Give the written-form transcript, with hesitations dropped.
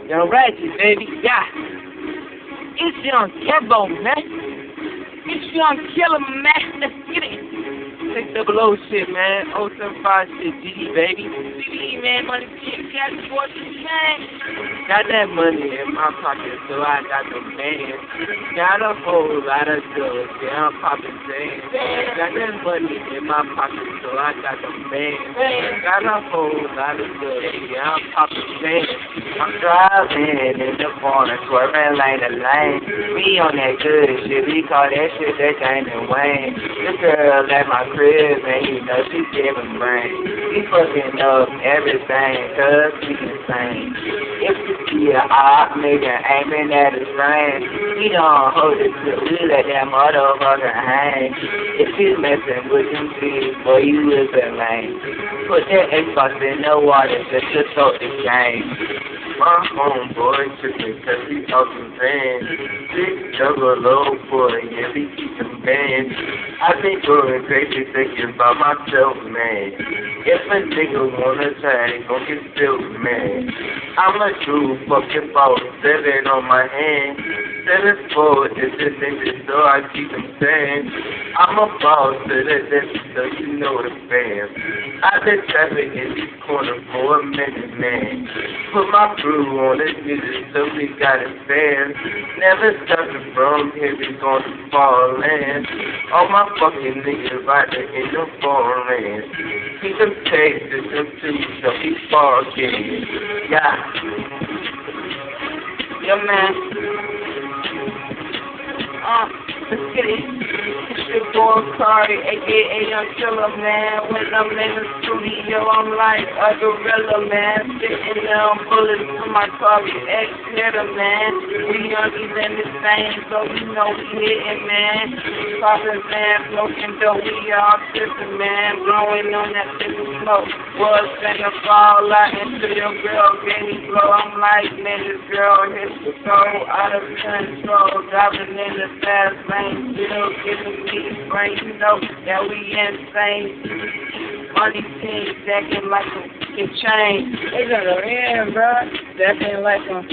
Young Ratchet, baby, yeah. It's young Kevo, man. It's young Killer, man. Let's get it. Take double O shit, man. 075 shit, GD, baby. GD, man, money, shit, got the boy, man. Got that money in my pocket, so I got the man. Got a whole lot of drugs, yeah, I'm poppin' things. Got that money in my pocket, so I got the man. Got a whole lot of drugs, yeah, I'm poppin' things. I'm driving in the corner, swerving lane to lane. We on that good shit, we call that shit that Jane and Wayne. This girl at my crib, man, you know she giving brain. We fucking up everything, cause we insane. If you see a op nigga aiming at his brain, we don't hold it till we let that motherfucker hang. If you messing with them kids, boy, you is a lame. Put that Xbox in the water just to throw the game. My homeboy trippin' cause he talking fans. Big double low boy, yeah, we keep them bands. I been going crazy thinking about myself, man. If a nigga wanna try, gon' get spilled, man. I'm a true fucking boss, selling on my hand. Selling for this industry, so I keep them saying. I'm a boss to the industry, so you know the fam. I've been trapping in this corner for a minute, man. Put my crew on the music, so we got it fair. Never stopping from here, we gonna fall in. All my fucking niggas right there in the foreign land. Keep them tapes, them too, so we fall again. Yeah. Yeah, man. Let's get it. It's your boy Kari, aka Young Killer, man. When I'm in the studio, I'm like a gorilla, man. Sitting there on bullets to my Kari ex-hitter, man. We youngies in this thing, so you know we hitting, man. Poppin', man, smoking dope, we all tripping, man. Blowing on that little smoke. Was finna fall out into your girl, gave me blow. I'm like, man, this girl hits the soul out of control. Driving in the fast lane, still giving me the brain, you know that we insane. Money team, stacking like a chain. They gonna win, bro. Stacking like a